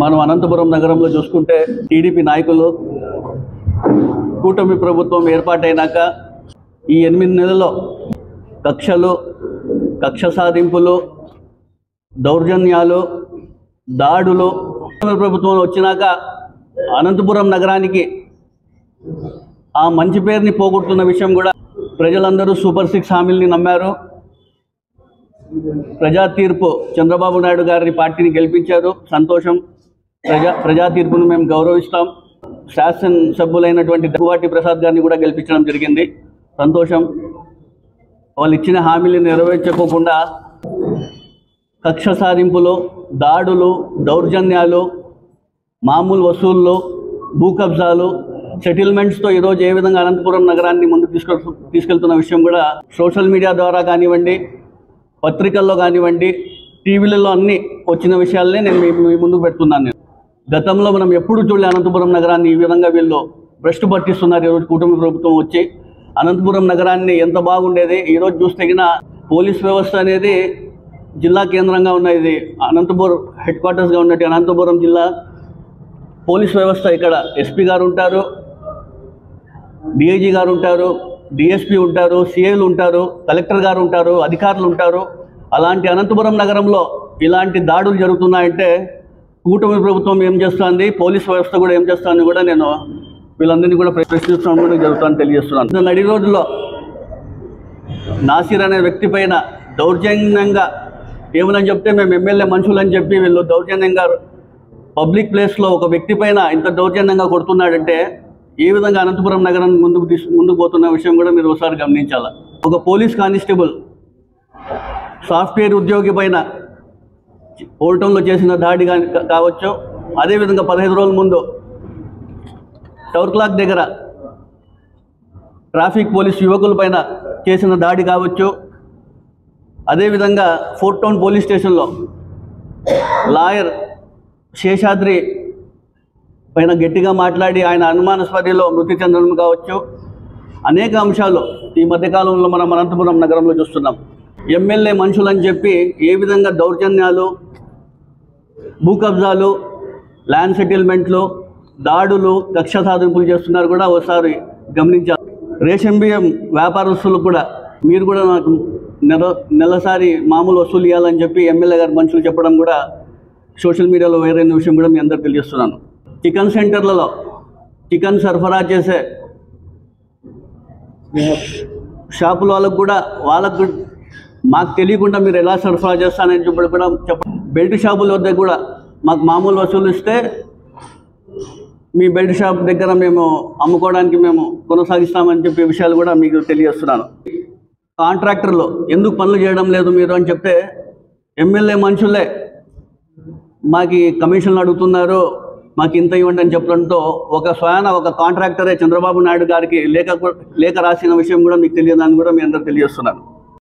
మనం అనంతపురం నగరంలో చూసుకుంటే టీడీపీ నాయకులు కూటమి ప్రభుత్వం ఏర్పాటైనాక ఈ 8 నెలల్లో కక్ష సాధింపులు, దౌర్జన్యాలు, దాడులు ప్రభుత్వం వచ్చినాక అనంతపురం నగరానికి ఆ మంచి పేరుని పోగొట్టుకున్న విషయం కూడా ప్రజలందరూ సూపర్ 6 హామీల్ని నమ్మారు. ప్రజా తీర్పు చంద్రబాబు నాయుడు గారిని పార్టీని గెలిపించారు. సంతోషం. ప్రజా తీర్పును మేము గౌరవిస్తాం. శాసనసభ్యులైనటువంటి దగ్గుబాటి ప్రసాద్ గారిని కూడా గెలిపించడం జరిగింది. సంతోషం. వాళ్ళు ఇచ్చిన హామీలు నెరవేర్చకోకుండా కక్ష సాధింపులు, దాడులు, దౌర్జన్యాలు, మామూలు వసూళ్ళు, భూ కబ్జాలు, సెటిల్మెంట్స్తో ఈరోజు ఏ విధంగా అనంతపురం నగరాన్ని ముందుకు తీసుకెళ్తున్న విషయం కూడా సోషల్ మీడియా ద్వారా కానివ్వండి, పత్రికల్లో కానివ్వండి, టీవీలలో అన్నీ వచ్చిన విషయాలనే నేను మీ ముందుకు పెడుతున్నాను. గతంలో మనం ఎప్పుడు చూడలే అనంతపురం నగరాన్ని ఈ విధంగా వీళ్ళు భ్రష్టు పట్టిస్తున్నారు. ఈరోజు కూటమి ప్రభుత్వం వచ్చి అనంతపురం నగరాన్ని ఎంత బాగుండేది, ఈరోజు చూస్తే పోలీస్ వ్యవస్థ అనేది జిల్లా కేంద్రంగా ఉన్న ఇది అనంతపురం హెడ్ క్వార్టర్స్గా ఉన్నట్టు అనంతపురం జిల్లా పోలీస్ వ్యవస్థ. ఇక్కడ ఎస్పీ గారు ఉంటారు, డిఐజీ గారు ఉంటారు, డిఎస్పీ ఉంటారు, సిఐలు ఉంటారు, కలెక్టర్ గారు ఉంటారు, అధికారులు ఉంటారు. అలాంటి అనంతపురం నగరంలో ఇలాంటి దాడులు జరుగుతున్నాయంటే కూటమి ప్రభుత్వం ఏం చేస్తుంది, పోలీస్ వ్యవస్థ కూడా ఏం చేస్తుందని కూడా నేను వీళ్ళందరినీ కూడా ప్రశ్నిస్తాను కూడా జరుగుతుందని తెలియజేస్తున్నాను. నడి రోజుల్లో నాసిర్ అనే వ్యక్తి పైన దౌర్జన్యంగా ఏమని చెప్తే మేము ఎమ్మెల్యే మనుషులని చెప్పి వీళ్ళు దౌర్జన్యంగా పబ్లిక్ ప్లేస్లో ఒక వ్యక్తి పైన ఇంత దౌర్జన్యంగా కొడుతున్నాడంటే ఏ విధంగా అనంతపురం నగరం ముందుకు పోతున్న విషయం కూడా మీరు ఒకసారి గమనించాలి. ఒక పోలీస్ కానిస్టేబుల్ సాఫ్ట్వేర్ ఉద్యోగి పైన ఓల్టంలో చేసిన దాడి కావచ్చు, అదేవిధంగా 15 రోజుల ముందు టవర్ క్లాక్ దగ్గర ట్రాఫిక్ పోలీస్ యువకుల పైన చేసిన దాడి కావచ్చు, అదేవిధంగా ఫోర్ట్ టౌన్ పోలీస్ స్టేషన్లో లాయర్ శేషాద్రి పైన గట్టిగా మాట్లాడి ఆయన అనుమానాస్పదలో మృతి చెందడం కావచ్చు, అనేక అంశాలు ఈ మధ్యకాలంలో మనం అనంతపురం నగరంలో చూస్తున్నాం. ఎమ్మెల్యే మనుషులని చెప్పి ఏ విధంగా దౌర్జన్యాలు, భూ కబ్జాలు, ల్యాండ్ సెటిల్మెంట్లు, దాడులు, కక్ష సాధింపులు చేస్తున్నారు కూడా ఒకసారి గమనించాలి. రేషన్ బియ్యం వ్యాపారస్తులు కూడా మీరు కూడా నాకు నెలసారి మామూలు వసూలు ఇవ్వాలని చెప్పి ఎమ్మెల్యే గారి మనుషులు చెప్పడం కూడా సోషల్ మీడియాలో వైరైన విషయం కూడా మీ అందరికీ తెలియజేస్తున్నాను. చికెన్ సెంటర్లలో చికెన్ సరఫరా చేసే షాపుల వాళ్ళకు మాకు తెలియకుండా మీరు ఎలా సరఫరా చేస్తానని చెప్పి కూడా బెల్ట్ షాపుల వద్ద కూడా మాకు మామూలు వసూలు ఇస్తే మీ బెల్ట్ షాప్ దగ్గర మేము అమ్ముకోవడానికి మేము కొనసాగిస్తామని చెప్పే విషయాలు కూడా మీకు తెలియజేస్తున్నాను. కాంట్రాక్టర్లు ఎందుకు పనులు చేయడం లేదు మీరు అని చెప్తే ఎమ్మెల్యే మనుషులే మాకు కమిషన్లు అడుగుతున్నారు, మాకు ఇంత ఇవ్వండి అని చెప్పడంతో ఒక కాంట్రాక్టరే చంద్రబాబు నాయుడు గారికి లేఖ రాసిన విషయం కూడా మీకు తెలియదని కూడా మీ అందరూ తెలియజేస్తున్నాను.